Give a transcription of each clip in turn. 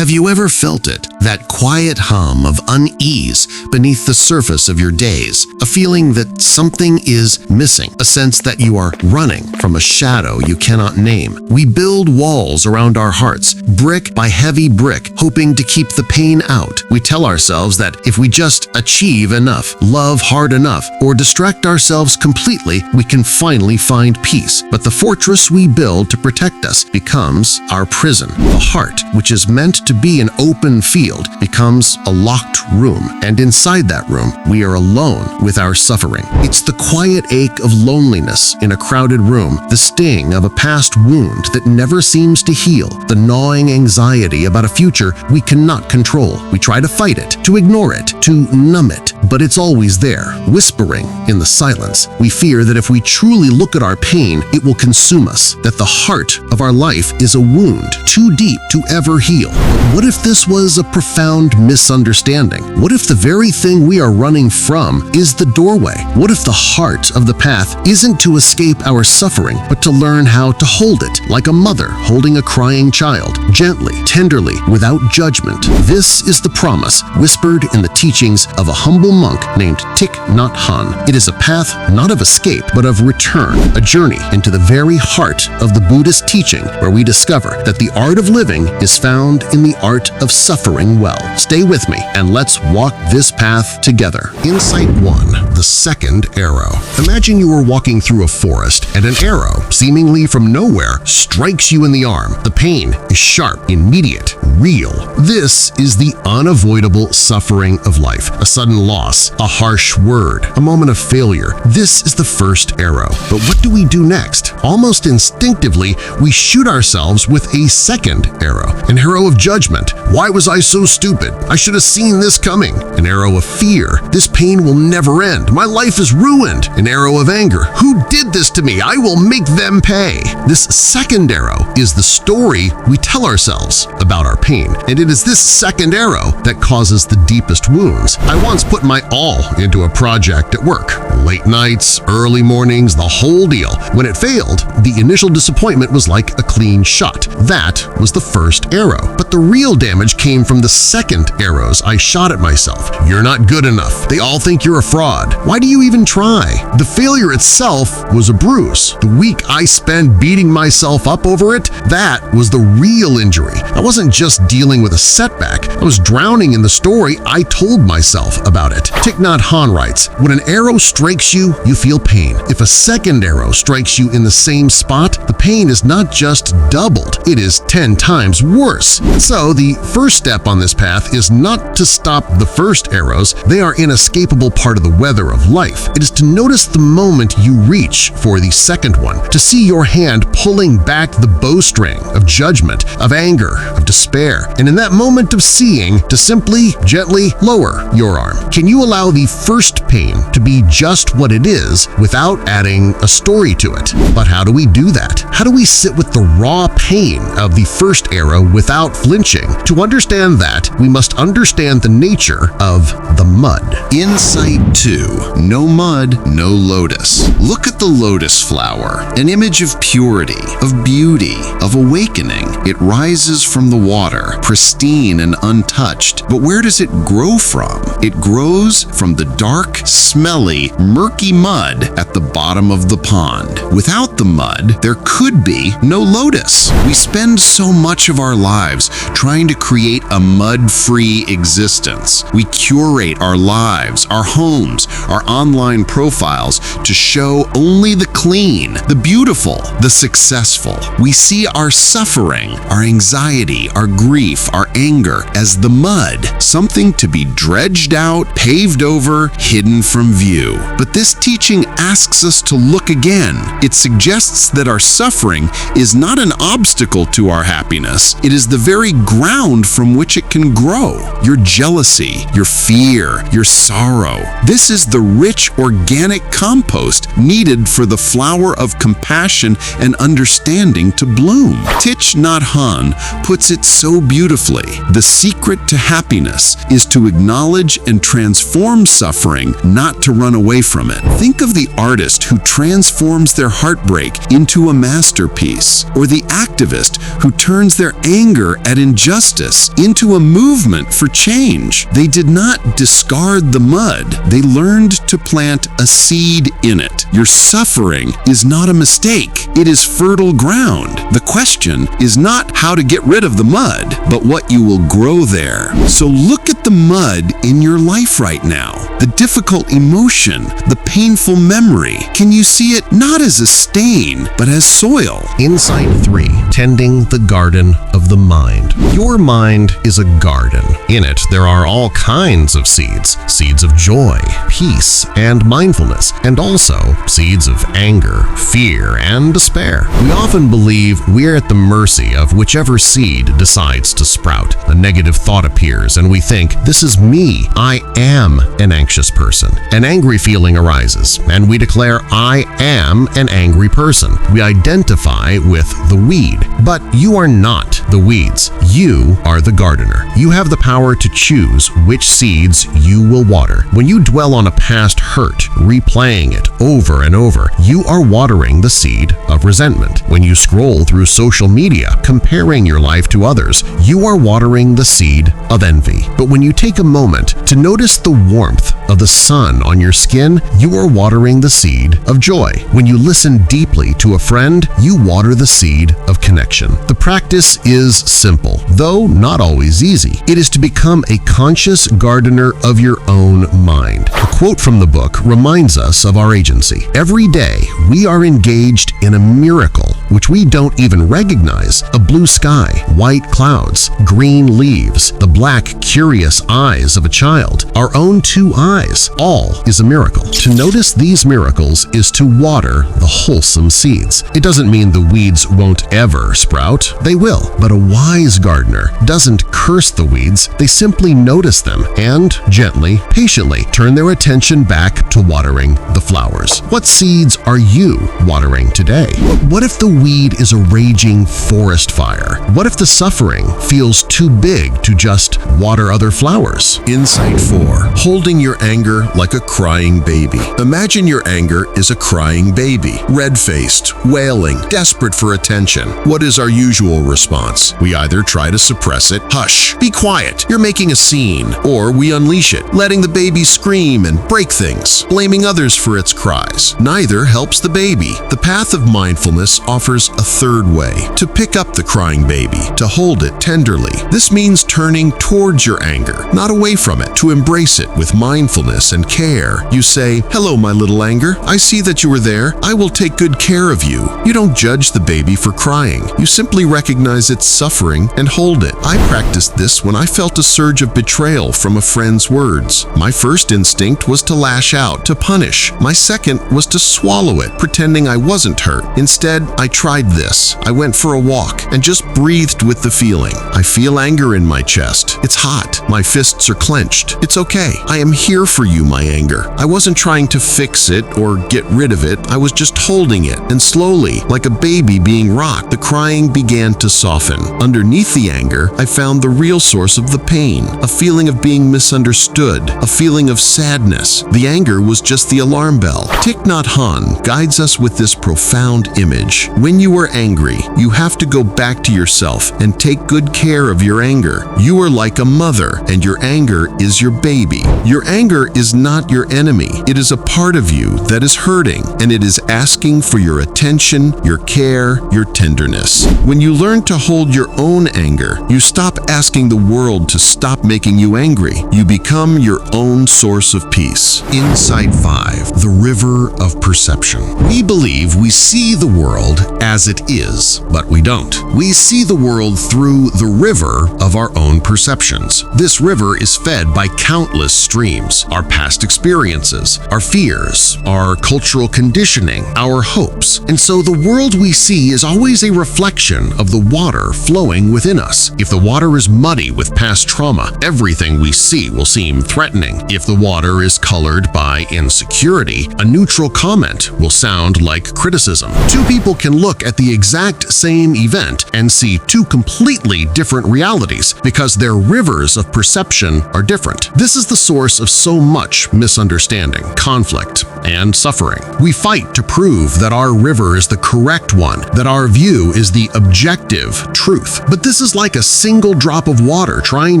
Have you ever felt it? That quiet hum of unease beneath the surface of your days, a feeling that something is missing, a sense that you are running from a shadow you cannot name. We build walls around our hearts, brick by heavy brick, hoping to keep the pain out. We tell ourselves that if we just achieve enough, love hard enough, or distract ourselves completely, we can finally find peace. But the fortress we build to protect us becomes our prison. The heart, which is meant to be an open field, becomes a locked room, and inside that room, we are alone with our suffering. It's the quiet ache of loneliness in a crowded room, the sting of a past wound that never seems to heal, the gnawing anxiety about a future we cannot control. We try to fight it, to ignore it, to numb it, but it's always there, whispering in the silence. We fear that if we truly look at our pain, it will consume us, that the heart of our life is a wound too deep to ever heal. But what if this was a profound misunderstanding? What if the very thing we are running from is the doorway? What if the heart of the path isn't to escape our suffering, but to learn how to hold it, like a mother holding a crying child, gently, tenderly, without judgment? This is the promise whispered in the teachings of a humble monk named Thich Nhat Hanh. It is a path not of escape, but of return, a journey into the very heart of the Buddhist teaching, where we discover that the art of living is found in the art of suffering well. Stay with me and let's walk this path together. Insight 1. The second arrow. Imagine you are walking through a forest and an arrow, seemingly from nowhere, strikes you in the arm. The pain is sharp, immediate, real. This is the unavoidable suffering of life. A sudden loss, a harsh word, a moment of failure. This is the first arrow. But what do we do next? Almost instinctively, we shoot ourselves with a second arrow. An arrow of judgment. Why was I so stupid? I should have seen this coming. An arrow of fear. This pain will never end. My life is ruined. An arrow of anger. Who did this to me? I will make them pay. This second arrow is the story we tell ourselves about our pain, and it is this second arrow that causes the deepest wounds. I once put my all into a project at work. Late nights, early mornings, the whole deal. When it failed, the initial disappointment was like a clean shot. That was the first arrow. But the real damage came from the second arrows I shot at myself. You're not good enough. They all think you're a fraud. Why do you even try? The failure itself was a bruise. The week I spent beating myself up over it, that was the real injury. I wasn't just dealing with a setback. I was drowning in the story I told myself about it. Thich Nhat Hanh writes, "When an arrow strikes you, you feel pain. If a second arrow strikes you in the same spot, the pain is not just doubled, it is 10 times worse." So the first step on this path is not to stop the first arrows. They are an inescapable part of the weather of life. It is to notice the moment you reach for the second one, to see your hand pulling back the bowstring of judgment, of anger, of despair, and in that moment of seeing, to simply, gently lower your arm. Can you allow the first pain to be just what it is without adding a story to it? But how do we do that? How do we sit with the raw pain of the first arrow without flinching? To understand that, we must understand the nature of the mud. Insight 2. No mud, no lotus. Look at the lotus flower, an image of purity, of beauty, of awakening. It rises from the water, pristine and untouched. But where does it grow from? It grows from the dark, smelly, murky mud at the bottom of the pond. Without the mud, there could be no lotus. We spend so much of our lives trying to create a mud-free existence. We curate our lives, our homes, our online profiles to show only the clean, the beautiful, the successful. We see our suffering, our anxiety, our grief, our anger as the mud, something to be dredged out, paved over, hidden from view. But this teaching asks us to look again. It suggests that our suffering is not an obstacle to our happiness. It is the very ground from which it can grow. Your jealousy, your fear, your sorrow. This is the rich organic compost needed for the flower of compassion and understanding to bloom. Thich Nhat Hanh puts it so beautifully. clearly. The secret to happiness is to acknowledge and transform suffering, not to run away from it. Think of the artist who transforms their heartbreak into a masterpiece, or the activist who turns their anger at injustice into a movement for change. They did not discard the mud. They learned to plant a seed in it. Your suffering is not a mistake. It is fertile ground. The question is not how to get rid of the mud, but what you will grow there. So look at the mud in your life right now, the difficult emotion, the painful memory. Can you see it not as a stain, but as soil? Insight 3. Tending the garden of the mind. Your mind is a garden. In it, there are all kinds of seeds. Seeds of joy, peace, and mindfulness, and also seeds of anger, fear, and despair. We often believe we're at the mercy of whichever seed decides to sprout. A negative thought appears and we think, this is me. I am an anxious person. An angry feeling arises and we declare, I am an angry person. We identify with the weed. But you are not the weeds. You are the gardener. You have the power to choose which seeds you will water. When you dwell on a past hurt, replaying it over and over, you are watering the seed of resentment. When you scroll through social media, comparing your life to others, you are watering the seed of envy. But when you take a moment to notice the warmth of the sun on your skin, you are watering the seed of joy. When you listen deeply to a friend, you water the seed of connection. The practice is simple, though not always easy. It is to become a conscious gardener of your own mind. A quote from the book reminds us of our agency. Every day, we are engaged in a miracle which we don't even recognize. A blue sky, white clouds, green leaves, the black, curious eyes of a child, our own two eyes, all is a miracle. To notice these miracles is to water the wholesome seeds. It doesn't mean the weeds won't ever sprout. They will, but a wise gardener doesn't curse the weeds. They simply notice them and gently, patiently turn their attention back to watering the flowers. What seeds are you watering today? What if the weed is a raging forest fire? What if the suffering feels too big to just water other flowers? Insight 4. Holding your anger like a crying baby. Imagine your anger is a crying baby, red-faced, wailing, desperate for attention. What is our usual response? We either try to suppress it, hush, be quiet, you're making a scene, or we unleash it, letting the baby scream and break things, blaming others for its cries. Neither helps the baby. The path of mindfulness offers a third way, to pick up the crying baby, to hold it tenderly. This means turning towards your anger, not away from it, to embrace it with mindfulness and care. You say, hello, my little anger. I see that you were there. I will take good care of you. You don't judge the baby for crying. You simply recognize its suffering and hold it. I practiced this when I felt a surge of betrayal from a friend's words. My first instinct was to lash out, to punish. My second was to swallow it, pretending I wasn't hurt. Instead, I tried this. I went for a walk and just breathed with the feeling. I feel anger in my chest. It's hot. My fists are clenched. It's okay. I am here for you, my anger. I wasn't trying to fix it or get rid of it. I was just holding it. And slowly, like a baby being rocked, the crying began to soften. Underneath the anger, I found the real source of the pain, a feeling of being misunderstood, a feeling of sadness. The anger was just the alarm bell. Thich Nhat Hanh guides us with this profound image. When you are angry, you have to go back to yourself and take good care of your anger. You are like a mother, and your anger is your baby. Your anger is not your enemy. It is a part of you that is hurting, and it is asking for your attention, your care, your tenderness. When you learn to hold your own anger, you stop asking the world to stop making you angry. You become your own source of peace. Insight 5. The river of perception. We believe we see the world as it is, but we don't. We see the world through the river of our own perceptions. This river is fed by countless streams, our past experiences, our fears, our cultural conditioning, our hopes. And so the world we see is always a reflection of the water flowing within us. If the water is muddy with past trauma, everything we see will seem threatening. If the water is colored by insecurity, a neutral comment will sound like criticism. Two people can look look at the exact same event and see two completely different realities because their rivers of perception are different. This is the source of so much misunderstanding, conflict, and suffering. We fight to prove that our river is the correct one, that our view is the objective truth. But this is like a single drop of water trying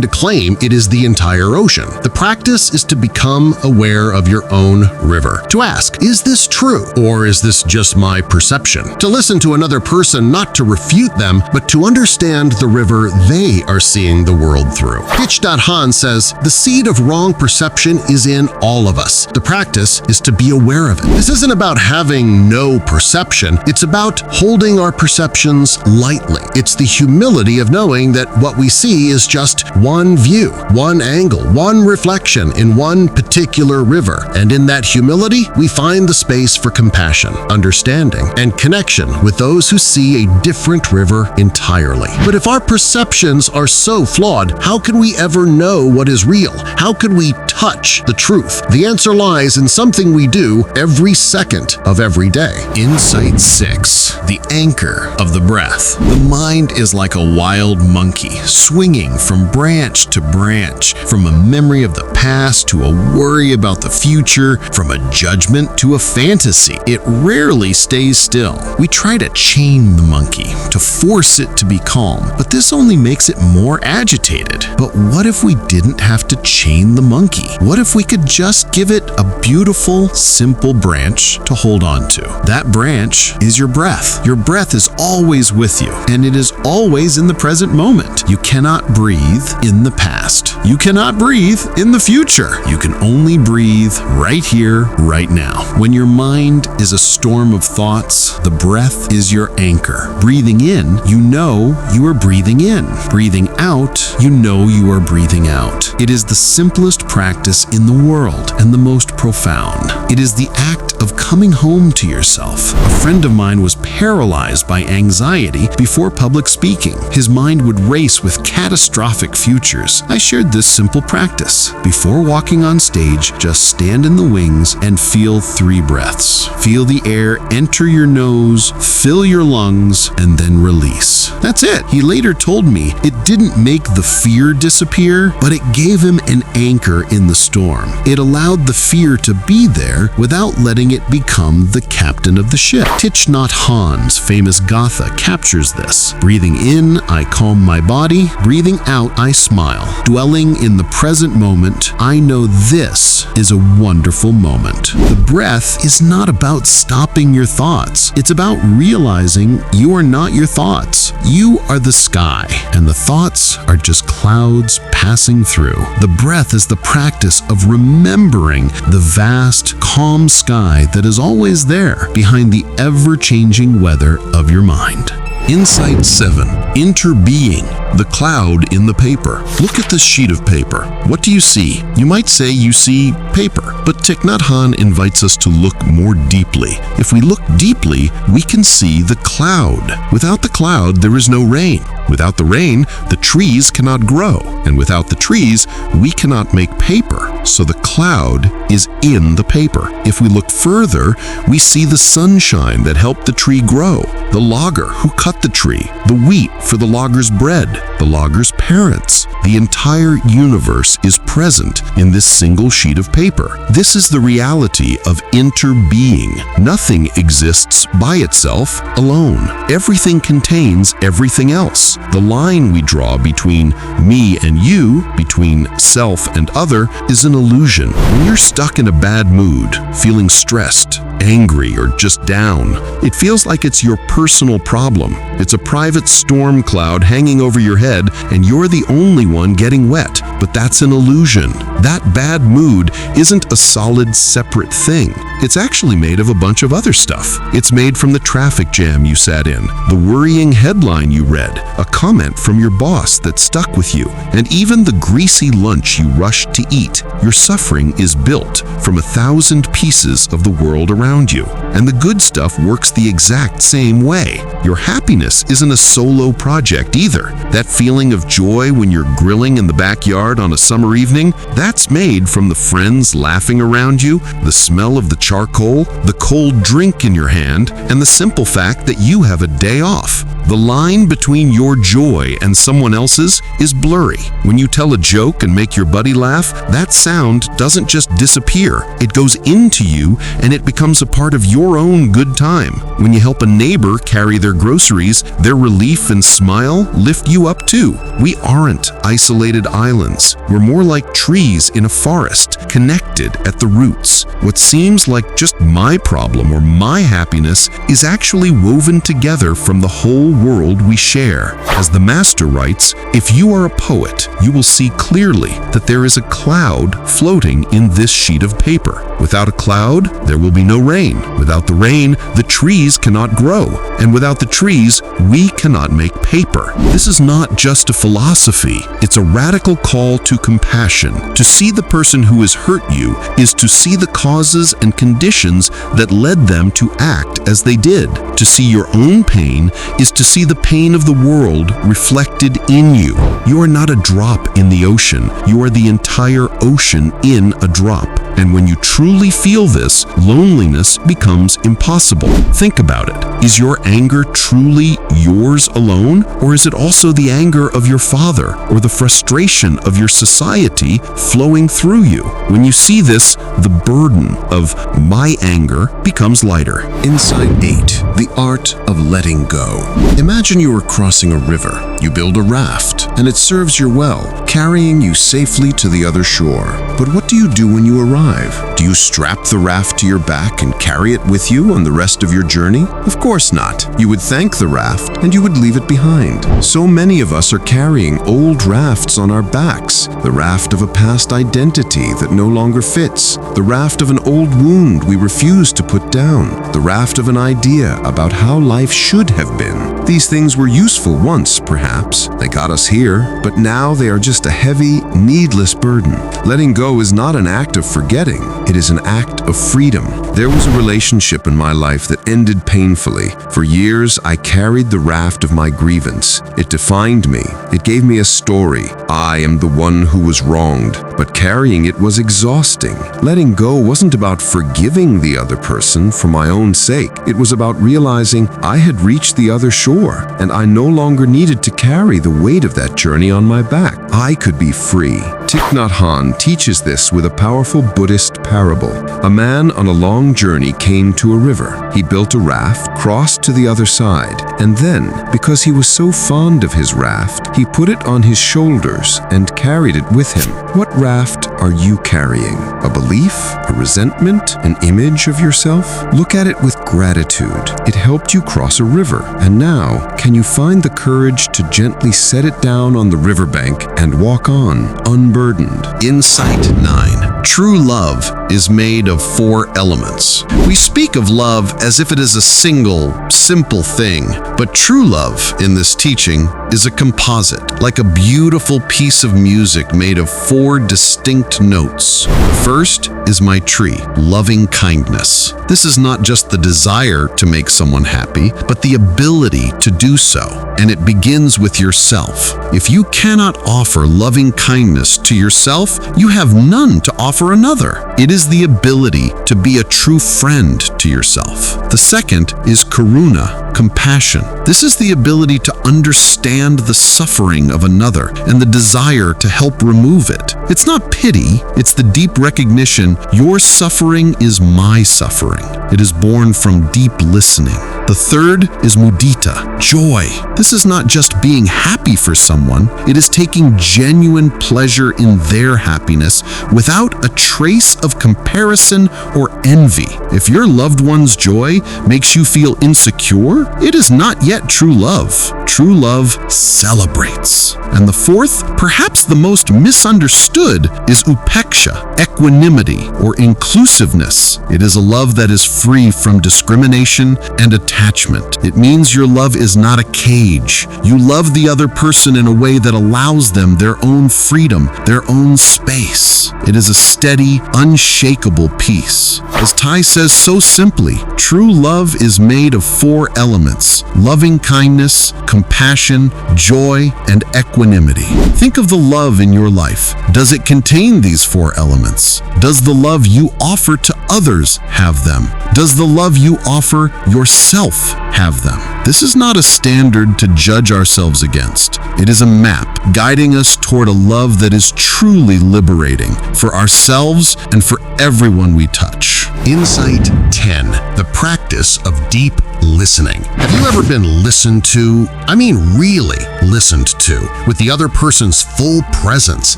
to claim it is the entire ocean. The practice is to become aware of your own river. To ask, is this true? Or is this just my perception? To listen to another person not to refute them, but to understand the river they are seeing the world through. Thich Nhat Hanh says, the seed of wrong perception is in all of us. The practice is to be aware of it. This isn't about having no perception. It's about holding our perceptions lightly. It's the humility of knowing that what we see is just one view, one angle, one reflection in one particular river. And in that humility, we find the space for compassion, understanding, and connection with those who see a different river entirely. But if our perceptions are so flawed, how can we ever know what is real? How can we touch the truth? The answer lies in something we do every second of every day. Insight 6. The anchor of the breath. The mind is like a wild monkey, swinging from branch to branch, from a memory of the past to a worry about the future, from a judgment to a fantasy. It rarely stays still. We try to chain the monkey, to force it to be calm, but this only makes it more agitated. But what if we didn't have to chain the monkey? What if we could just give it a beautiful, simple branch to hold on to? That branch is your breath. Your breath is always with you, and it is always in the present moment. You cannot breathe in the past. You cannot breathe in the future. You can only breathe right here, right now. When your mind is a storm of thoughts, the breath is your anchor. Breathing in, you know you are breathing in. Breathing out, you know you are breathing out. It is the simplest practice in the world and the most profound. It is the act of coming home to yourself. A friend of mine was paralyzed by anxiety before public speaking. His mind would race with catastrophic futures. I shared this simple practice. Before walking on stage, just stand in the wings and feel 3 breaths. Feel the air enter your nose, fill your lungs, and then release. That's it. He later told me it didn't make the fear disappear, but it gave him an anchor in the storm. It allowed the fear to be there without letting it become the captain of the ship. Thich Nhat Hanh's famous Gatha captures this. Breathing in, I calm my body. Breathing out, I smile. Dwelling in the present moment, I know this is a wonderful moment. The breath is not about stopping your thoughts. It's about realizing you are not your thoughts. You are the sky, and the thoughts are just clouds passing through. The breath is the practice of remembering the vast, calm sky that is always there behind the ever-changing weather of your mind. Insight 7. Interbeing, the cloud in the paper. Look at this sheet of paper. What do you see? You might say you see paper, but Thich Nhat Hanh invites us to look more deeply. If we look deeply, we can see the cloud. Without the cloud, there is no rain. Without the rain, the trees cannot grow. And without the trees, we cannot make paper. So the cloud is in the paper. If we look further, we see the sunshine that helped the tree grow, the logger who cut the tree, the wheat for the logger's bread, the logger's parents. The entire universe is present in this single sheet of paper. This is the reality of interbeing. Nothing exists by itself alone. Everything contains everything else. The line we draw between me and you, between self and other, is an illusion. When you're stuck in a bad mood, feeling stressed, angry, or just down, it feels like it's your personal problem. It's a private storm cloud hanging over your head, and you're the only one getting wet. But that's an illusion. That bad mood isn't a solid, separate thing. It's actually made of a bunch of other stuff. It's made from the traffic jam you sat in, the worrying headline you read, a comment from your boss that stuck with you, and even the greasy lunch you rushed to eat. Your suffering is built from 1,000 pieces of the world around you. And the good stuff works the exact same way. Your happiness isn't a solo project either. That feeling of joy when you're grilling in the backyard on a summer evening, that's made from the friends laughing around you, the smell of the charcoal, the cold drink in your hand, and the simple fact that you have a day off. The line between your joy and someone else's is blurry. When you tell a joke and make your buddy laugh, that sound doesn't just disappear. It goes into you and it becomes a part of your own good time. When you help a neighbor carry their groceries, their relief and smile lift you up too. We aren't isolated islands. We're more like trees in a forest, connected at the roots. What seems like just my problem or my happiness is actually woven together from the whole world we share. As the master writes, if you are a poet, you will see clearly that there is a cloud floating in this sheet of paper. Without a cloud, there will be no rain. Without the rain, the trees cannot grow. And without the trees, we cannot make paper. This is not just a philosophy. It's a radical call to compassion. To see the person who has hurt you is to see the causes and conditions that led them to act as they did. To see your own pain is to see the pain of the world reflected in you. You are not a drop in the ocean. You are the entire ocean in a drop. And when you truly feel this, loneliness becomes impossible. Think about it. Is your anger truly yours alone? Or is it also the anger of your father or the frustration of your society flowing through you? When you see this, the burden of my anger becomes lighter. Insight 8. The art of letting go. Imagine you are crossing a river. You build a raft, and it serves you well, carrying you safely to the other shore. But what do you do when you arrive? Do you strap the raft to your back and carry it with you on the rest of your journey? Of course not. You would thank the raft, and you would leave it behind. So many of us are carrying old rafts on our backs. The raft of a past identity that no longer fits. The raft of an old wound we refuse to put down. The raft of an idea about how life should have been. These things were useful once, perhaps. They got us here, but now they are just a heavy, needless burden. Letting go is not an act of forgetting. It is an act of freedom. There was a relationship in my life that ended painfully. For years, I carried the raft of my grievance. It defined me. It gave me a story. I am the one who was wronged. But carrying it was exhausting. Letting go wasn't about forgiving the other person for my own sake. It was about realizing I had reached the other shore, and I no longer needed to carry the weight of that journey on my back. I could be free. Thich Nhat Hanh teaches this with a powerful Buddhist parable. A man on a long journey came to a river. He built a raft, crossed to the other side, and then, because he was so fond of his raft, he put it on his shoulders and carried it with him. What raft are you carrying? A belief? A resentment? An image of yourself? Look at it with gratitude. It helped you cross a river, and now, can you find the courage to gently set it down on the riverbank and walk on, unburdened? Insight 9. True love is made of 4 elements. We speak of love as if it is a single, simple thing, but true love in this teaching is a composite, like a beautiful piece of music made of 4 distinct notes. First is my tree, loving kindness. This is not just the desire to make someone happy, but the ability to do so, and it begins with yourself. If you cannot offer loving kindness to yourself, you have none to offer another. It is the ability to be a true friend to yourself. The second is karuna, compassion. This is the ability to understand the suffering of another and the desire to help remove it. It's not pity, it's the deep recognition your suffering is my suffering. It is born from deep listening. The third is mudita, joy. This is not just being happy for someone, it is taking genuine pleasure in their happiness without a trace of comparison or envy. If your loved one's joy makes you feel insecure, it is not yet true love. True love celebrates. And the fourth, perhaps the most misunderstood, is upeksha, equanimity or inclusiveness. It is a love that is free from discrimination and attachment detachment. It means your love is not a cage. You love the other person in a way that allows them their own freedom, their own space. It is a steady, unshakable peace. As Tai says so simply, true love is made of 4 elements: loving kindness, compassion, joy, and equanimity. Think of the love in your life. Does it contain these 4 elements? Does the love you offer to others have them? Does the love you offer yourself have them? This is not a standard to judge ourselves against. It is a map guiding us toward a love that is truly liberating for ourselves and for everyone we touch. Insight 10. The practice of deep listening. Have you ever been listened to? I mean really listened to, with the other person's full presence,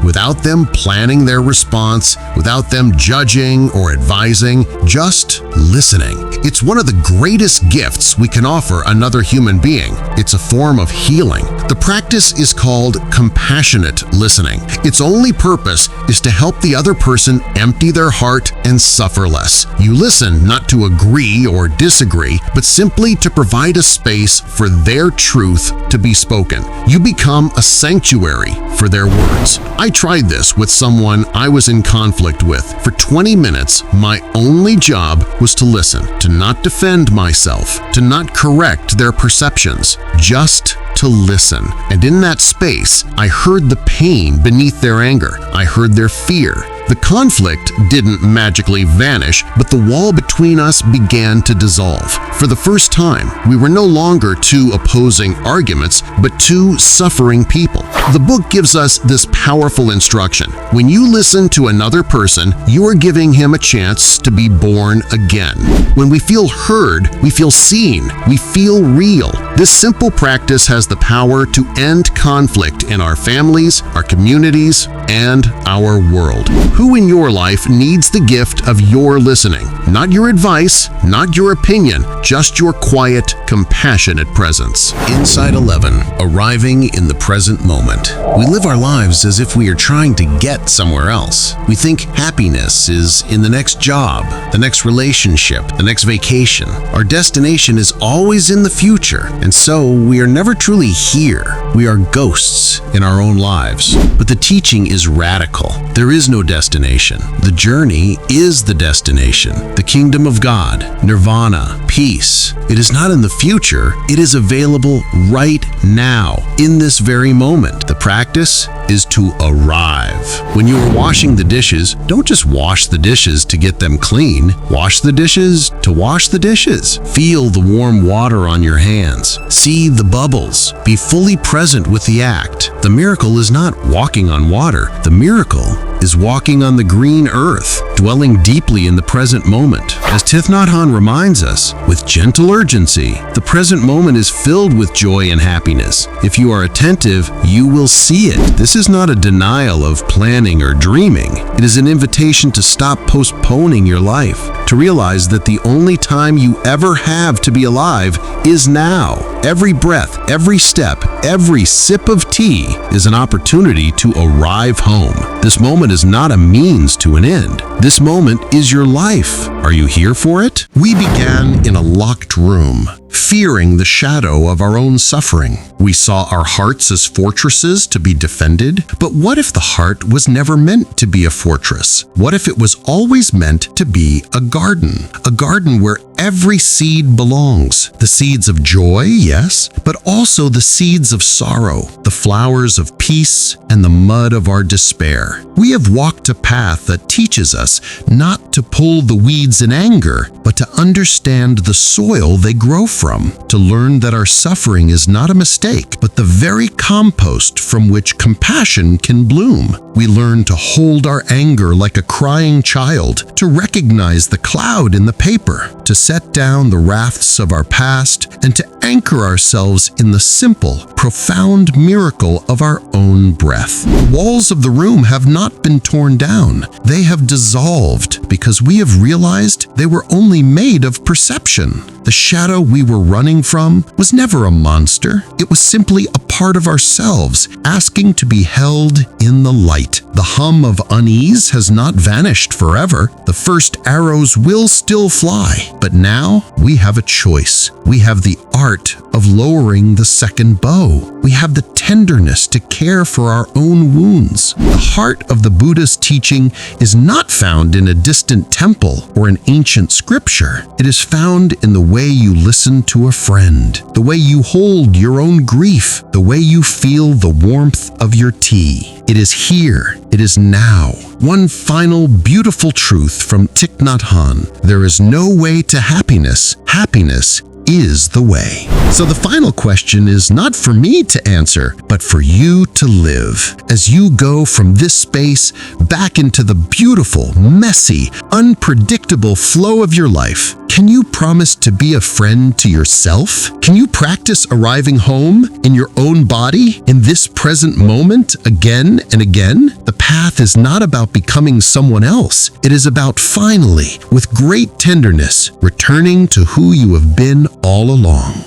without them planning their response, without them judging or advising, just listening. It's one of the greatest gifts we can offer another human being. It's a form of healing. The practice is called compassionate listening. Its only purpose is to help the other person empty their heart and suffer less. You listen not to agree or disagree, but simply to provide a space for their truth to be spoken. You become a sanctuary for their words. I tried this with someone I was in conflict with. For 20 minutes, my only job was to listen, to not defend myself, to not correct their perceptions, just to listen. And in that space, I heard the pain beneath their anger. I heard their fear. The conflict didn't magically vanish, but the wall between us began to dissolve. For the first time, we were no longer 2 opposing arguments, but 2 suffering people. The book gives us this powerful instruction. When you listen to another person, you are giving him a chance to be born again. When we feel heard, we feel seen, we feel real. This simple practice has the power to end conflict in our families, our communities, and our world. Who in your life needs the gift of your listening? Not your advice, not your opinion, just your quiet, compassionate presence. Insight 11. Arriving in the present moment. We live our lives as if we are trying to get somewhere else. We think happiness is in the next job, the next relationship, the next vacation. Our destination is always in the future, and so we are never truly here. We are ghosts in our own lives. But the teaching is radical. There is no destination. The journey is the destination. The kingdom of God, nirvana, peace. It is not in the future. It is available right now, in this very moment. The practice is to arrive. When you are washing the dishes, don't just wash the dishes to get them clean. Wash the dishes to wash the dishes. Feel the warm water on your hands. See the bubbles. Be fully present with the act. The miracle is not walking on water. The miracle is walking on the green earth, dwelling deeply in the present moment. As Thich Nhat Hanh reminds us, with gentle urgency, the present moment is filled with joy and happiness. If you are attentive, you will see it. This is not a denial of planning or dreaming. It is an invitation to stop postponing your life, to realize that the only time you ever have to be alive is now. Every breath, every step, every sip of tea is an opportunity to arrive home. This moment is not a means to an end. This moment is your life. Are you here for it? We began in a locked room, fearing the shadow of our own suffering. We saw our hearts as fortresses to be defended. But what if the heart was never meant to be a fortress? What if it was always meant to be a garden where every seed belongs? The seeds of joy, yes, but also the seeds of sorrow, the flowers of peace, and the mud of our despair. We have walked a path that teaches us not to pull the weeds in anger, but to understand the soil they grow from, to learn that our suffering is not a mistake, but the very compost from which compassion can bloom. We learn to hold our anger like a crying child, to recognize the cloud in the paper, to set down the rafts of our past, and to anchor ourselves in the simple, profound miracle of our own breath. The walls of the room have not been torn down. They have dissolved, because we have realized they were only made of perception. The shadow we were running from was never a monster. It was simply a part of ourselves, asking to be held in the light. The hum of unease has not vanished forever. The first arrows will still fly, but now we have a choice. We have the art of lowering the second bow. We have the tenderness to care for our own wounds. The heart of the Buddha's teaching is not found in a distant temple or an ancient scripture. It is found in the way you listen to a friend, the way you hold your own grief, the way you feel the warmth of your tea. It is here. It is now. One final beautiful truth from Thich Nhat Hanh: there is no way to happiness. Happiness is the way. So the final question is not for me to answer, but for you to live. As you go from this space back into the beautiful, messy, unpredictable flow of your life, can you promise to be a friend to yourself? Can you practice arriving home in your own body in this present moment again and again? The path is not about becoming someone else. It is about finally, with great tenderness, returning to who you have been all along.